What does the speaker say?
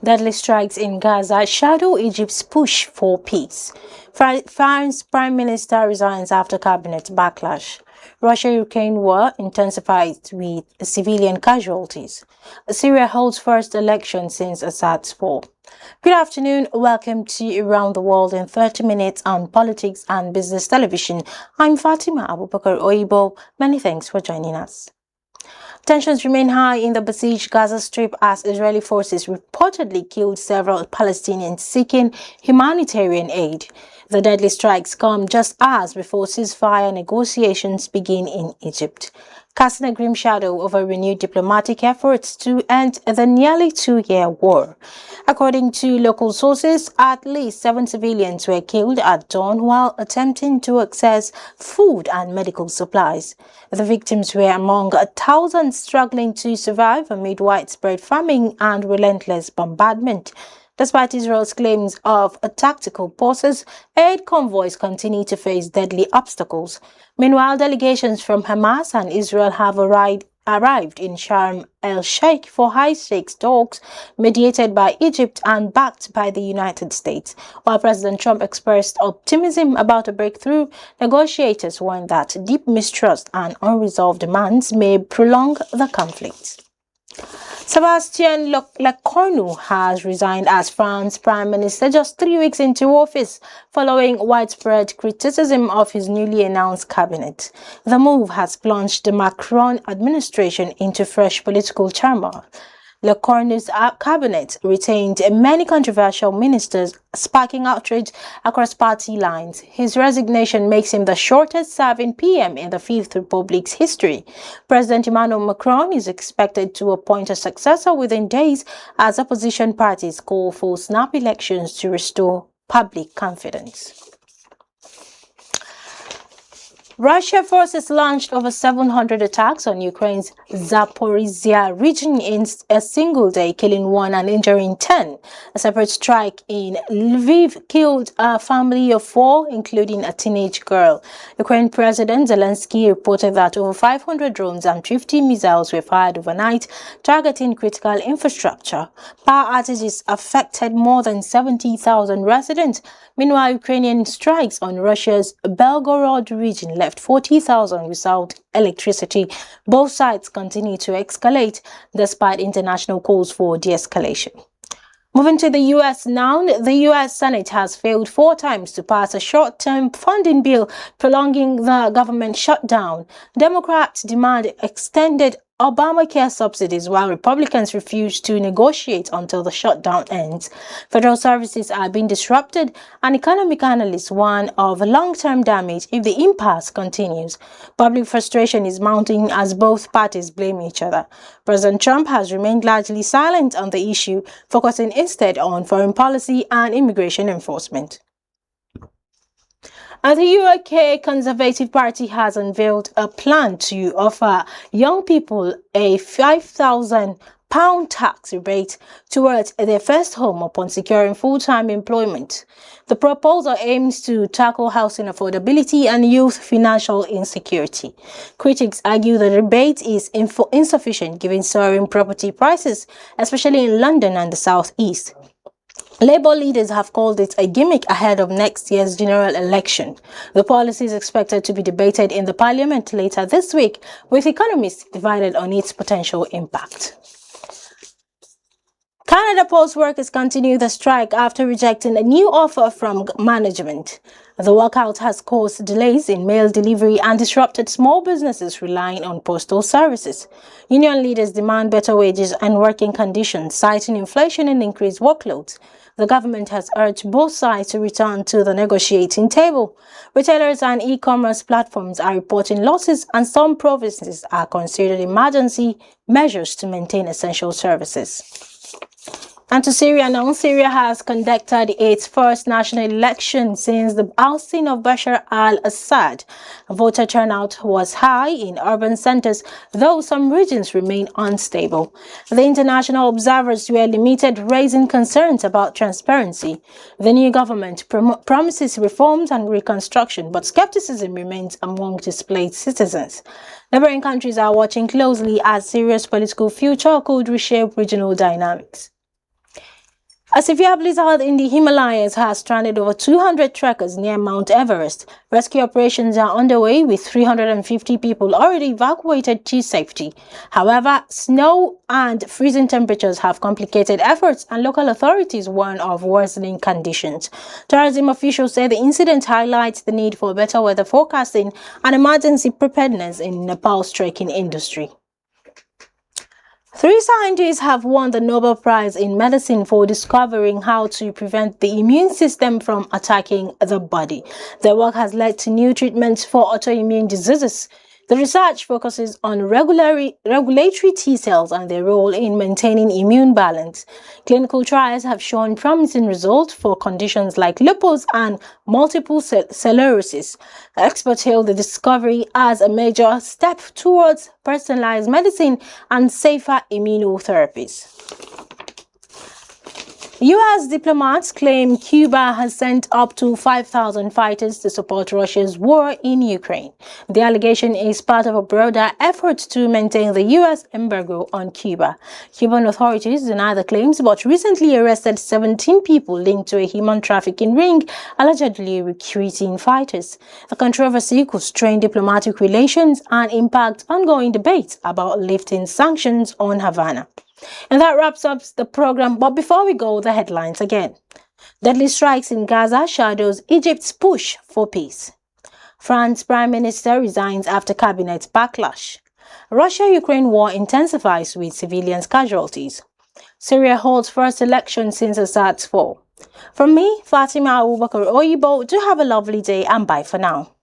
Deadly strikes in Gaza shadow Egypt's push for peace. France Prime Minister resigns after cabinet backlash. Russia-Ukraine war intensifies with civilian casualties. Syria holds first election since Assad's fall. Good afternoon. Welcome to Around the World in 30 minutes on Politics and Business Television. I'm Fatima Abubakar Oyibo. Many thanks for joining us. Tensions remain high in the besieged Gaza Strip as Israeli forces reportedly killed several Palestinians seeking humanitarian aid. The deadly strikes come just hours before ceasefire negotiations begin in Egypt, casting a grim shadow over renewed diplomatic efforts to end the nearly two-year war. According to local sources, at least 7 civilians were killed at dawn while attempting to access food and medical supplies. The victims were among thousands struggling to survive amid widespread famine and relentless bombardment. Despite Israel's claims of tactical pauses, aid convoys continue to face deadly obstacles. Meanwhile, delegations from Hamas and Israel have arrived in Sharm el-Sheikh for high-stakes talks mediated by Egypt and backed by the United States. While President Trump expressed optimism about a breakthrough, negotiators warned that deep mistrust and unresolved demands may prolong the conflict. Sebastian Lecornu has resigned as France's Prime Minister just 3 weeks into office, following widespread criticism of his newly announced cabinet. The move has plunged the Macron administration into fresh political turmoil. Lecornu's cabinet retained many controversial ministers, sparking outrage across party lines. His resignation makes him the shortest-serving PM in the Fifth Republic's history. President Emmanuel Macron is expected to appoint a successor within days as opposition parties call for snap elections to restore public confidence. Russia forces launched over 700 attacks on Ukraine's Zaporizhia region in a single day, killing 1 and injuring 10. A separate strike in Lviv killed a family of 4, including a teenage girl. Ukraine President Zelensky reported that over 500 drones and 50 missiles were fired overnight, targeting critical infrastructure. Power outages affected more than 70,000 residents. Meanwhile, Ukrainian strikes on Russia's Belgorod region left 40,000 without electricity. Both sides continue to escalate despite international calls for de-escalation. Moving to the U.S. now, the U.S. Senate has failed 4 times to pass a short-term funding bill prolonging the government shutdown. Democrats demand extended Obamacare subsidies while Republicans refuse to negotiate until the shutdown ends. Federal services are being disrupted, and economic analysts warn of long-term damage if the impasse continues. Public frustration is mounting as both parties blame each other. President Trump has remained largely silent on the issue, focusing instead on foreign policy and immigration enforcement. And the UK Conservative Party has unveiled a plan to offer young people a £5,000 tax rebate towards their first home upon securing full-time employment. The proposal aims to tackle housing affordability and youth financial insecurity. Critics argue the rebate is insufficient given soaring property prices, especially in London and the South East. Labour leaders have called it a gimmick ahead of next year's general election. The policy is expected to be debated in the Parliament later this week, with economists divided on its potential impact. Canada Post workers continue the strike after rejecting a new offer from management. The walkout has caused delays in mail delivery and disrupted small businesses relying on postal services. Union leaders demand better wages and working conditions, citing inflation and increased workloads. The government has urged both sides to return to the negotiating table. Retailers and e-commerce platforms are reporting losses, and some provinces are considering emergency measures to maintain essential services. And to Syria now, Syria has conducted its first national election since the ousting of Bashar al-Assad. Voter turnout was high in urban centers, though some regions remain unstable. The international observers were limited, raising concerns about transparency. The new government promises reforms and reconstruction, but skepticism remains among displaced citizens. Neighboring countries are watching closely as Syria's political future could reshape regional dynamics. A severe blizzard in the Himalayas has stranded over 200 trekkers near Mount Everest. Rescue operations are underway with 350 people already evacuated to safety. However, snow and freezing temperatures have complicated efforts, and local authorities warn of worsening conditions. Tourism officials say the incident highlights the need for better weather forecasting and emergency preparedness in Nepal's trekking industry. 3 scientists have won the Nobel Prize in Medicine for discovering how to prevent the immune system from attacking the body. Their work has led to new treatments for autoimmune diseases. The research focuses on regulatory T cells and their role in maintaining immune balance. Clinical trials have shown promising results for conditions like lupus and multiple sclerosis. Experts hail the discovery as a major step towards personalized medicine and safer immunotherapies. U.S. diplomats claim Cuba has sent up to 5,000 fighters to support Russia's war in Ukraine. The allegation is part of a broader effort to maintain the U.S. embargo on Cuba. Cuban authorities deny the claims, but recently arrested 17 people linked to a human trafficking ring allegedly recruiting fighters. The controversy could strain diplomatic relations and impact ongoing debates about lifting sanctions on Havana. And that wraps up the program. But before we go, the headlines again. Deadly strikes in Gaza shadows Egypt's push for peace. France Prime Minister resigns after cabinet backlash. Russia-Ukraine war intensifies with civilians' casualties. Syria holds first election since Assad's fall. From me, Fatima Abubakar Oyibo, do have a lovely day and bye for now.